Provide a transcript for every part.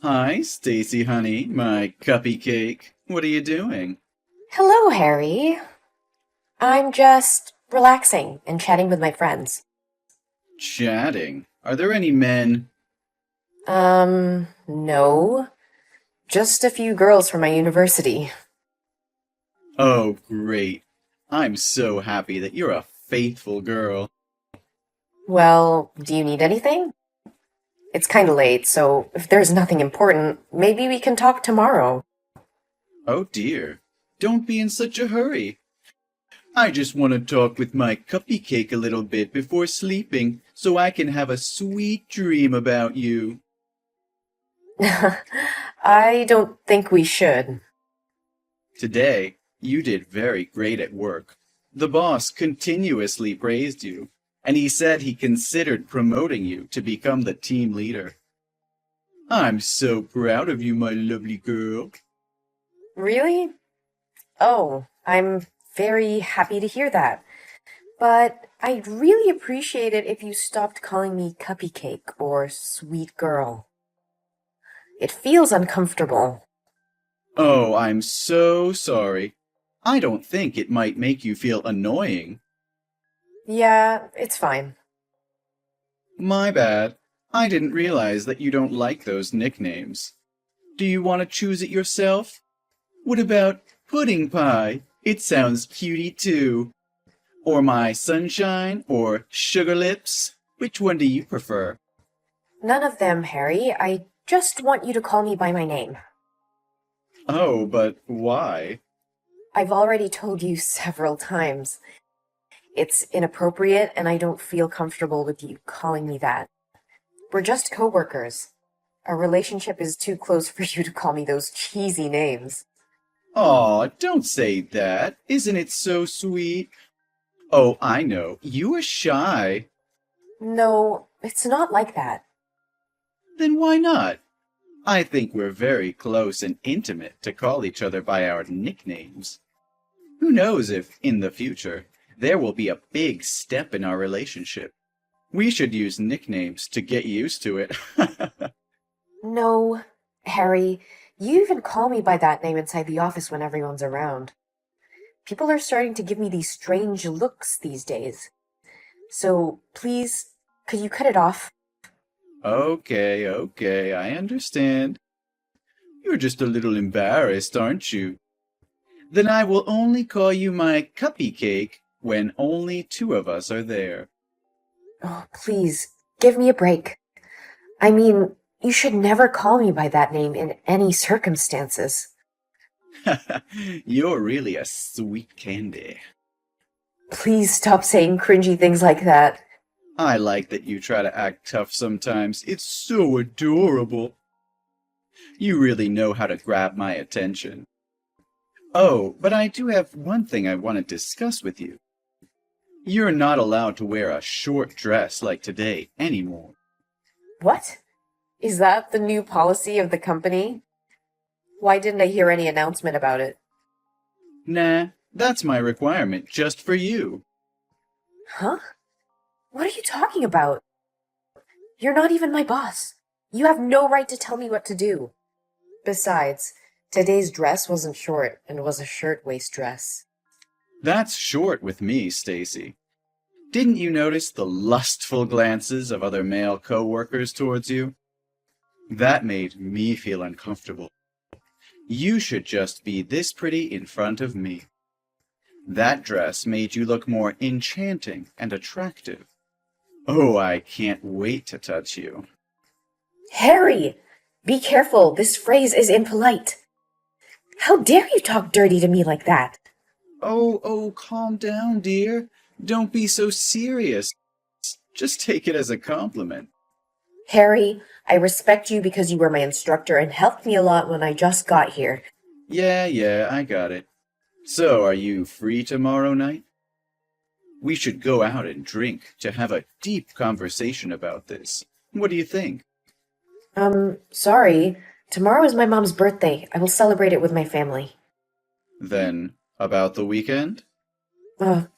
Hi, Stacy, honey, my cuppy cake. What are you doing? Hello, Harry. I'm just relaxing and chatting with my friends. Chatting. Are there any men? No. Just a few girls from my university. Oh, great. I'm so happy that you're a faithful girl. Well, do you need anything? It's kinda late, so if there's nothing important, maybe we can talk tomorrow. Oh dear. Don't be in such a hurry. I just want to talk with my cuppy cake a little bit before sleeping so I can have a sweet dream about you. I don't think we should. Today, you did very great at work. The boss continuously praised you, and he said he considered promoting you to become the team leader. I'm so proud of you, my lovely girl. Really? Oh, I'm very happy to hear that. But I'd really appreciate it if you stopped calling me Cuppy Cake or Sweet Girl. It feels uncomfortable. Oh, I'm so sorry. I don't think it might make you feel annoying. Yeah, it's fine. My bad. I didn't realize that you don't like those nicknames. Do you want to choose it yourself? What about Pudding Pie? It sounds cutie too. Or My Sunshine or Sugar Lips? Which one do you prefer? None of them, Harry. I just want you to call me by my name. Oh, but why? I've already told you several times. It's inappropriate, and I don't feel comfortable with you calling me that. We're just coworkers. Our relationship is too close for you to call me those cheesy names. Aw, don't say that. Isn't it so sweet? Oh, I know. You are shy. No, it's not like that. Then why not? I think we're very close and intimate to call each other by our nicknames. Who knows if, in the future, there will be a big step in our relationship. We should use nicknames to get used to it. No, Harry, you even call me by that name inside the office when everyone's around. People are starting to give me these strange looks these days. So, please, could you cut it off? Okay, I understand. You're just a little embarrassed, aren't you? Then I will only call you my cuppy cake when only two of us are there. Oh, please, give me a break. I mean, you should never call me by that name in any circumstances. You're really a sweet candy. Please stop saying cringy things like that. I like that you try to act tough sometimes. It's so adorable. You really know how to grab my attention. Oh, but I do have one thing I want to discuss with you. You're not allowed to wear a short dress like today anymore. What? Is that the new policy of the company? Why didn't I hear any announcement about it? Nah, that's my requirement just for you. Huh? What are you talking about? You're not even my boss. You have no right to tell me what to do. Besides, today's dress wasn't short and was a shirtwaist dress. That's short with me, Stacy. Didn't you notice the lustful glances of other male coworkers towards you? That made me feel uncomfortable. You should just be this pretty in front of me. That dress made you look more enchanting and attractive. Oh, I can't wait to touch you. Harry! Be careful, this phrase is impolite. How dare you talk dirty to me like that? Oh, calm down, dear. Don't be so serious. Just take it as a compliment. Harry, I respect you because you were my instructor and helped me a lot when I just got here. Yeah, I got it. So, are you free tomorrow night? We should go out and drink to have a deep conversation about this. What do you think? Sorry. Tomorrow is my mom's birthday. I will celebrate it with my family. Then, about the weekend?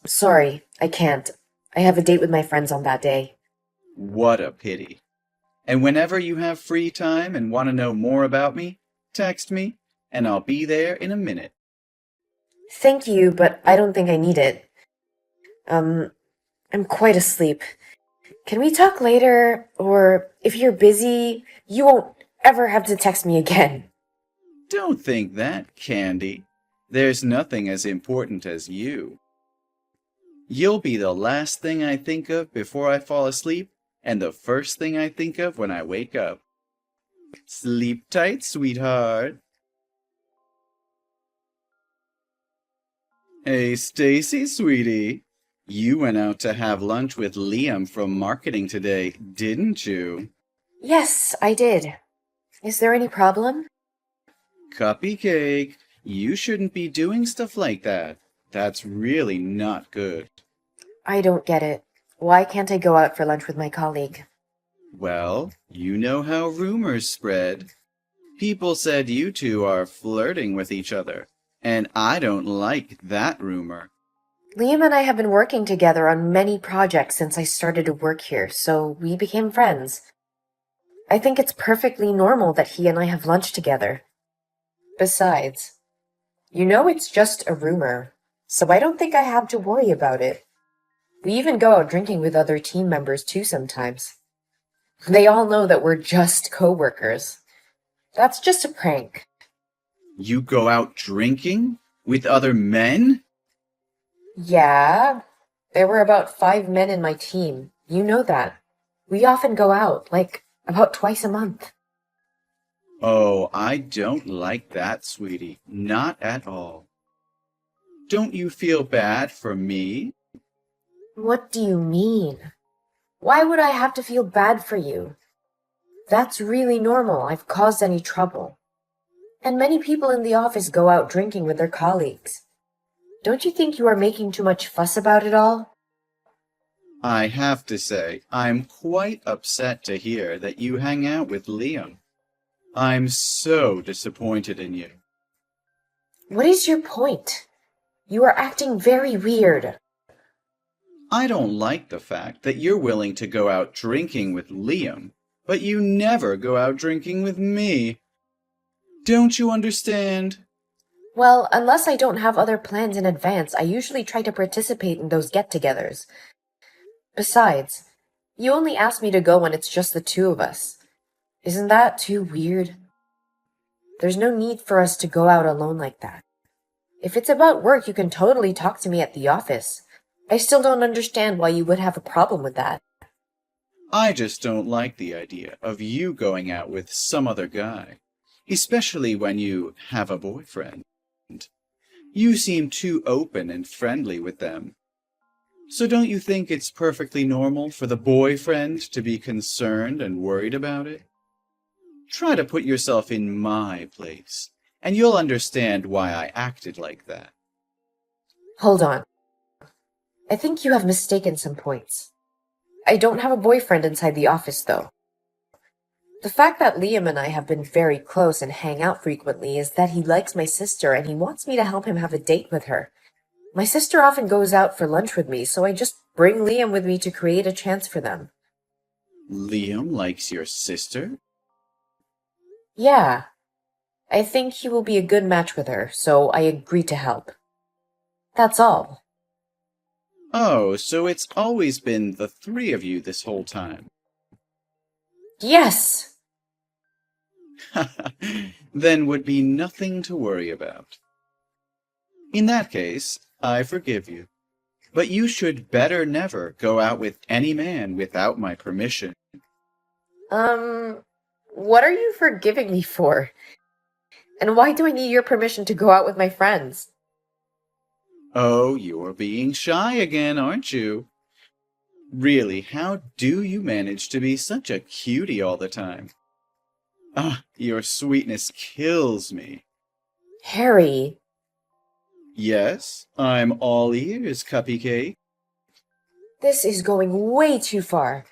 Sorry. I can't. I have a date with my friends on that day. What a pity. And whenever you have free time and want to know more about me, text me, and I'll be there in a minute. Thank you, but I don't think I need it. I'm quite asleep. Can we talk later? Or if you're busy, you won't ever have to text me again. Don't think that, Candy. There's nothing as important as you. You'll be the last thing I think of before I fall asleep, and the first thing I think of when I wake up. Sleep tight, sweetheart. Hey, Stacy, sweetie. You went out to have lunch with Liam from marketing today, didn't you? Yes, I did. Is there any problem? Cupcake, you shouldn't be doing stuff like that. That's really not good. I don't get it. Why can't I go out for lunch with my colleague? Well, you know how rumors spread. People said you two are flirting with each other, and I don't like that rumor. Liam and I have been working together on many projects since I started to work here, so we became friends. I think it's perfectly normal that he and I have lunch together. Besides, you know it's just a rumor, so I don't think I have to worry about it. We even go out drinking with other team members too sometimes. They all know that we're just coworkers. That's just a prank. You go out drinking with other men? Yeah, there were about 5 men in my team. You know that. We often go out, like about twice a month. Oh, I don't like that, sweetie. Not at all. Don't you feel bad for me? What do you mean? Why would I have to feel bad for you? That's really normal. I've caused any trouble. And many people in the office go out drinking with their colleagues. Don't you think you are making too much fuss about it all? I have to say, I'm quite upset to hear that you hang out with Liam. I'm so disappointed in you. What is your point? You are acting very weird. I don't like the fact that you're willing to go out drinking with Liam, but you never go out drinking with me. Don't you understand? Well, unless I don't have other plans in advance, I usually try to participate in those get-togethers. Besides, you only ask me to go when it's just the two of us. Isn't that too weird? There's no need for us to go out alone like that. If it's about work, you can totally talk to me at the office. I still don't understand why you would have a problem with that. I just don't like the idea of you going out with some other guy, especially when you have a boyfriend. You seem too open and friendly with them. So don't you think it's perfectly normal for the boyfriend to be concerned and worried about it? Try to put yourself in my place, and you'll understand why I acted like that. Hold on. I think you have mistaken some points. I don't have a boyfriend inside the office, though. The fact that Liam and I have been very close and hang out frequently is that he likes my sister and he wants me to help him have a date with her. My sister often goes out for lunch with me, so I just bring Liam with me to create a chance for them. Liam likes your sister? Yeah. I think he will be a good match with her, so I agreed to help. That's all. Oh, so it's always been the three of you this whole time. Yes! Then would be nothing to worry about. In that case, I forgive you. But you should better never go out with any man without my permission. What are you forgiving me for? And why do I need your permission to go out with my friends? Oh, you're being shy again, aren't you? Really, how do you manage to be such a cutie all the time? Ah, your sweetness kills me. Harry, Yes, I'm all ears, Cupcake. this is going way too far.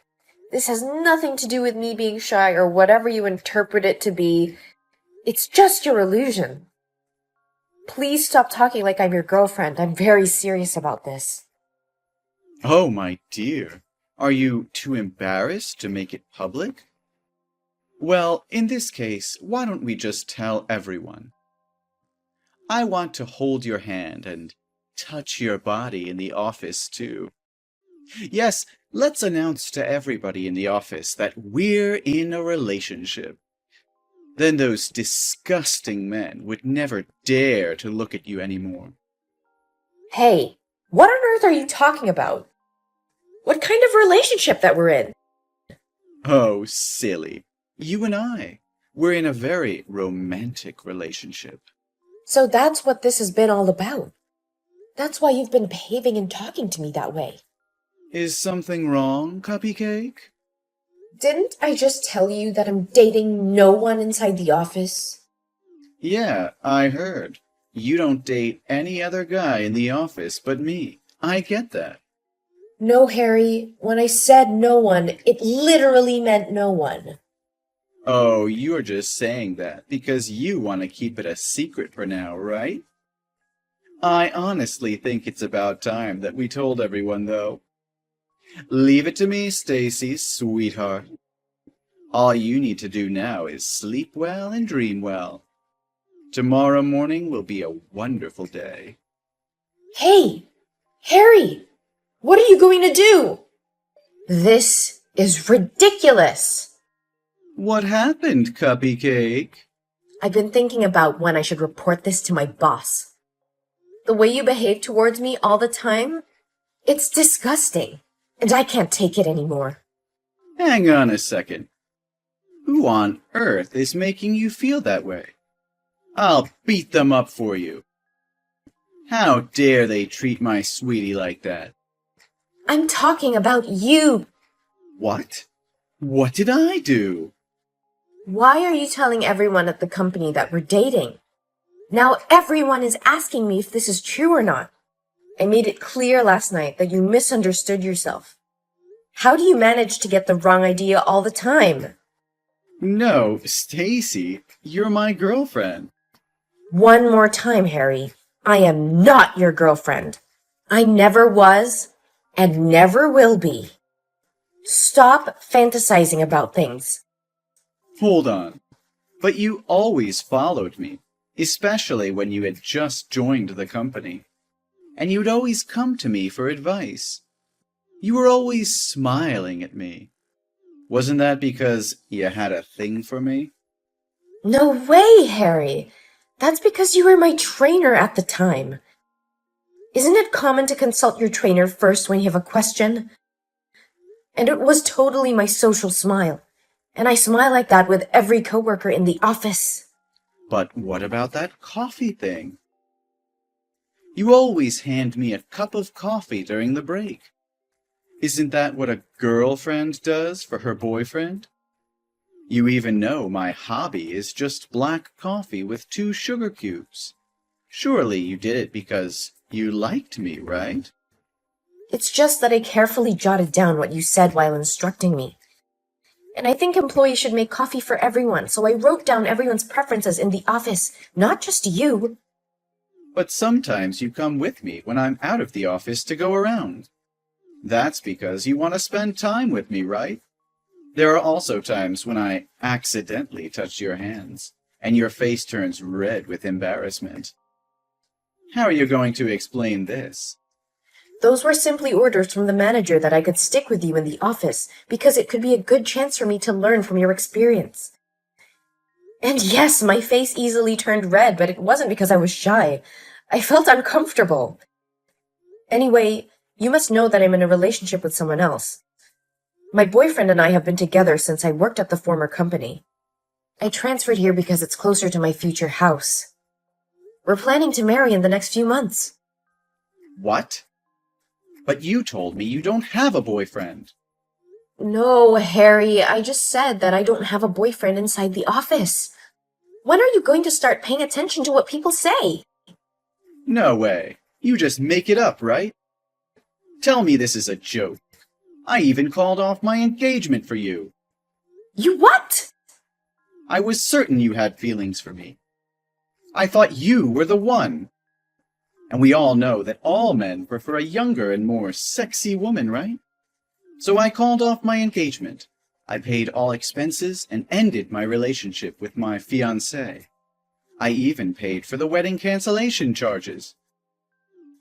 This has nothing to do with me being shy or whatever you interpret it to be. It's just your illusion. Please stop talking like I'm your girlfriend. I'm very serious about this. Oh, my dear, are you too embarrassed to make it public? Well, in this case, why don't we just tell everyone? I want to hold your hand and touch your body in the office, too. Yes, let's announce to everybody in the office that we're in a relationship. Then those disgusting men would never dare to look at you anymore. Hey, what on earth are you talking about? What kind of relationship that we're in? Oh, silly. You and I. We're in a very romantic relationship. So that's what this has been all about. That's why you've been behaving and talking to me that way. Is something wrong, Cupcake? Didn't I just tell you that I'm dating no one inside the office? Yeah, I heard. You don't date any other guy in the office but me. I get that. No, Harry. When I said no one, it literally meant no one. Oh, you're just saying that because you want to keep it a secret for now, right? I honestly think it's about time that we told everyone, though. Leave it to me, Stacy, sweetheart. All you need to do now is sleep well and dream well. Tomorrow morning will be a wonderful day. Hey, Harry, what are you going to do? This is ridiculous. What happened, Cupcake? I've been thinking about when I should report this to my boss. The way you behave towards me all the time, it's disgusting, and I can't take it anymore. Hang on a second. Who on earth is making you feel that way? I'll beat them up for you. How dare they treat my sweetie like that? I'm talking about you. What? What did I do? Why are you telling everyone at the company that we're dating? Now everyone is asking me if this is true or not. I made it clear last night that you misunderstood yourself. How do you manage to get the wrong idea all the time? No, Stacy, you're my girlfriend. One more time, Harry. I am not your girlfriend. I never was and never will be. Stop fantasizing about things. Hold on. But you always followed me, especially when you had just joined the company. And you'd always come to me for advice. You were always smiling at me. Wasn't that because you had a thing for me? No way, Harry. That's because you were my trainer at the time. Isn't it common to consult your trainer first when you have a question? And it was totally my social smile. And I smile like that with every coworker in the office. But what about that coffee thing? You always hand me a cup of coffee during the break. Isn't that what a girlfriend does for her boyfriend? You even know my hobby is just black coffee with 2 sugar cubes. Surely you did it because you liked me, right? It's just that I carefully jotted down what you said while instructing me. And I think employees should make coffee for everyone, so I wrote down everyone's preferences in the office, not just you. But sometimes you come with me when I'm out of the office to go around. That's because you want to spend time with me, right? There are also times when I accidentally touch your hands, and your face turns red with embarrassment. How are you going to explain this? Those were simply orders from the manager that I could stick with you in the office, because it could be a good chance for me to learn from your experience. And yes, my face easily turned red, but it wasn't because I was shy. I felt uncomfortable. Anyway, you must know that I'm in a relationship with someone else. My boyfriend and I have been together since I worked at the former company. I transferred here because it's closer to my future house. We're planning to marry in the next few months. What? But you told me you don't have a boyfriend. No, Harry, I just said that I don't have a boyfriend inside the office. When are you going to start paying attention to what people say? No way. You just make it up, right? Tell me this is a joke. I even called off my engagement for you. You what? I was certain you had feelings for me. I thought you were the one. And we all know that all men prefer a younger and more sexy woman, right? So I called off my engagement. I paid all expenses and ended my relationship with my fiancée. I even paid for the wedding cancellation charges.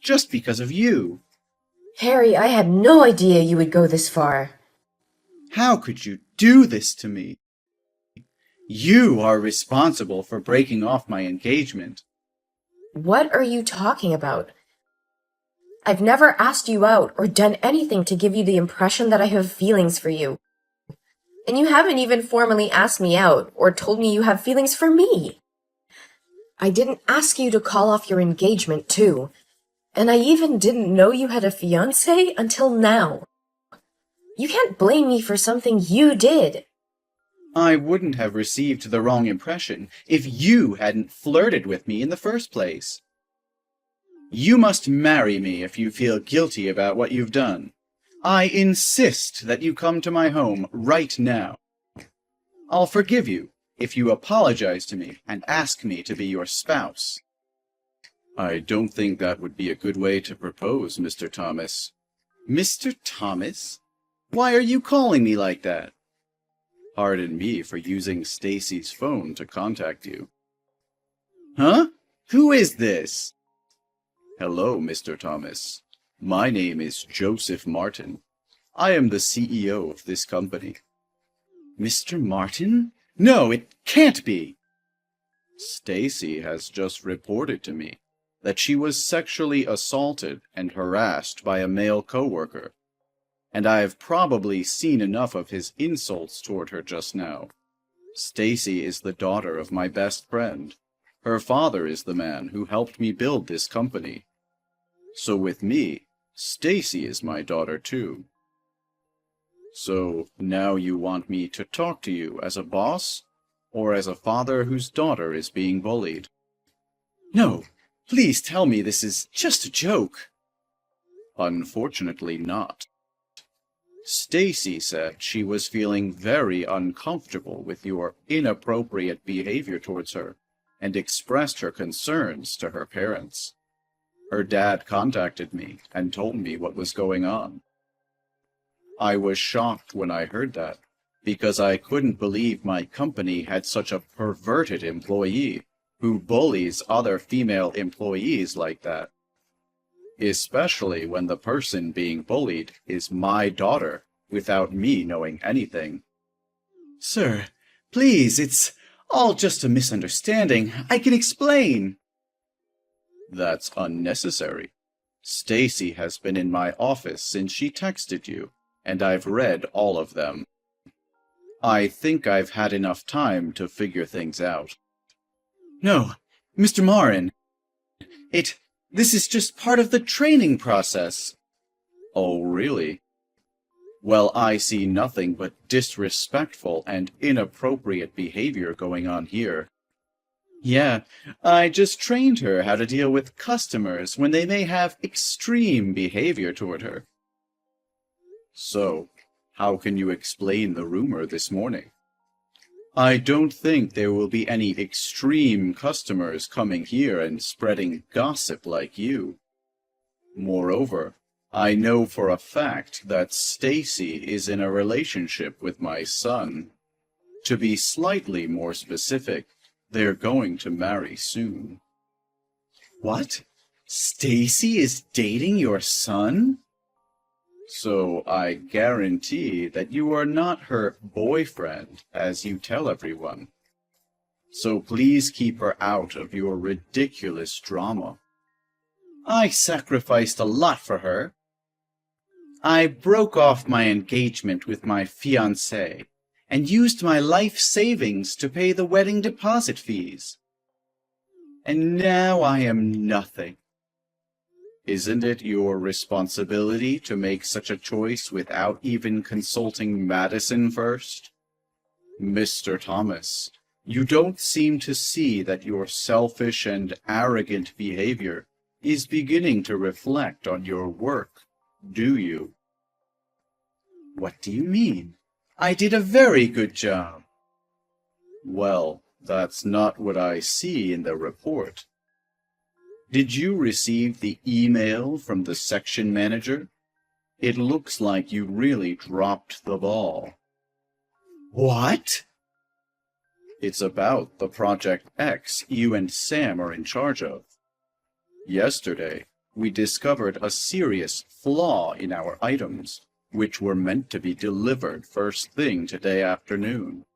Just because of you. Harry, I had no idea you would go this far. How could you do this to me? You are responsible for breaking off my engagement. What are you talking about? I've never asked you out or done anything to give you the impression that I have feelings for you. And you haven't even formally asked me out or told me you have feelings for me. I didn't ask you to call off your engagement, too. And I even didn't know you had a fiancé until now. You can't blame me for something you did. I wouldn't have received the wrong impression if you hadn't flirted with me in the first place. You must marry me if you feel guilty about what you've done. I insist that you come to my home right now. I'll forgive you if you apologize to me and ask me to be your spouse. I don't think that would be a good way to propose, Mr. Thomas. Mr. Thomas? Why are you calling me like that? Pardon me for using Stacy's phone to contact you. Huh? Who is this? Hello, Mr. Thomas. My name is Joseph Martin. I am the CEO of this company. Mr. Martin? No, it can't be. Stacy has just reported to me that she was sexually assaulted and harassed by a male coworker, and I have probably seen enough of his insults toward her just now. Stacy is the daughter of my best friend. Her father is the man who helped me build this company. So with me, Stacy is my daughter too. So now you want me to talk to you as a boss, or as a father whose daughter is being bullied? No, please tell me this is just a joke. Unfortunately not. Stacy said she was feeling very uncomfortable with your inappropriate behavior towards her and expressed her concerns to her parents. Her dad contacted me and told me what was going on. I was shocked when I heard that, because I couldn't believe my company had such a perverted employee who bullies other female employees like that. Especially when the person being bullied is my daughter, without me knowing anything. Sir, please, it's all just a misunderstanding. I can explain. That's unnecessary. Stacy has been in my office since she texted you, and I've read all of them. I think I've had enough time to figure things out. No, Mr. Marin. This is just part of the training process. Oh, really? Well, I see nothing but disrespectful and inappropriate behavior going on here. Yeah, I just trained her how to deal with customers when they may have extreme behavior toward her. So, how can you explain the rumor this morning? I don't think there will be any extreme customers coming here and spreading gossip like you. Moreover, I know for a fact that Stacy is in a relationship with my son. To be slightly more specific, they're going to marry soon. What? Stacy is dating your son? So I guarantee that you are not her boyfriend, as you tell everyone. So please keep her out of your ridiculous drama. I sacrificed a lot for her. I broke off my engagement with my fiancée and used my life savings to pay the wedding deposit fees. And now I am nothing. Isn't it your responsibility to make such a choice without even consulting Madison first? Mr. Thomas, you don't seem to see that your selfish and arrogant behavior is beginning to reflect on your work, do you? What do you mean? I did a very good job. Well, that's not what I see in the report. Did you receive the email from the section manager? It looks like you really dropped the ball. What? It's about the Project X you and Sam are in charge of. Yesterday, we discovered a serious flaw in our items, which were meant to be delivered first thing today afternoon.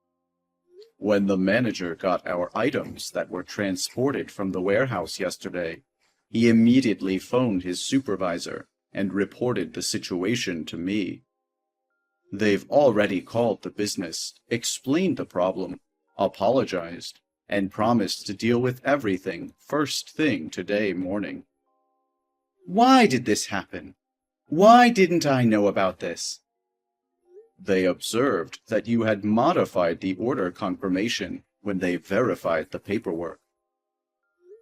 When the manager got our items that were transported from the warehouse yesterday, he immediately phoned his supervisor and reported the situation to me. They've already called the business, explained the problem, apologized, and promised to deal with everything first thing today morning. Why did this happen? Why didn't I know about this? They observed that you had modified the order confirmation when they verified the paperwork.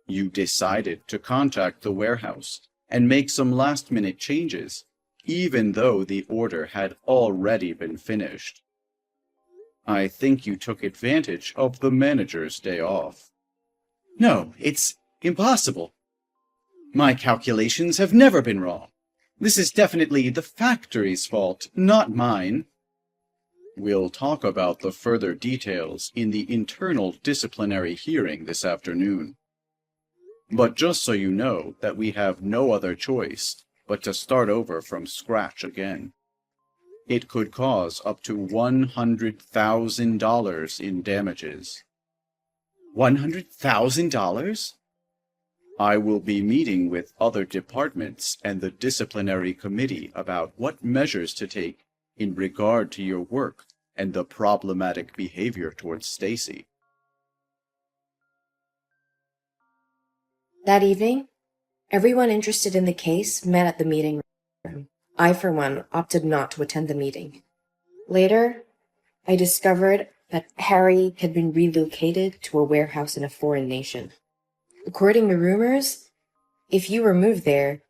You decided to contact the warehouse and make some last-minute changes, even though the order had already been finished. I think you took advantage of the manager's day off. No, it's impossible. My calculations have never been wrong. This is definitely the factory's fault, not mine. We'll talk about the further details in the internal disciplinary hearing this afternoon. But just so you know that we have no other choice but to start over from scratch again. It could cause up to $100,000 in damages. $100,000? I will be meeting with other departments and the disciplinary committee about what measures to take in regard to your work and the problematic behavior towards Stacy. That evening, everyone interested in the case met at the meeting room. I, for one, opted not to attend the meeting. Later, I discovered that Harry had been relocated to a warehouse in a foreign nation. According to rumors, if you were moved there,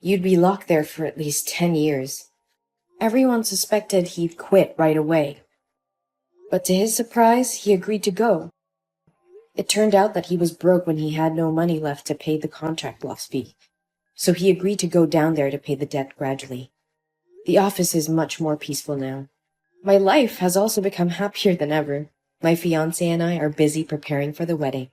you'd be locked there for at least 10 years. Everyone suspected he'd quit right away. But to his surprise, he agreed to go. It turned out that he was broke when he had no money left to pay the contract loss fee, so he agreed to go down there to pay the debt gradually. The office is much more peaceful now. My life has also become happier than ever. My fiancé and I are busy preparing for the wedding.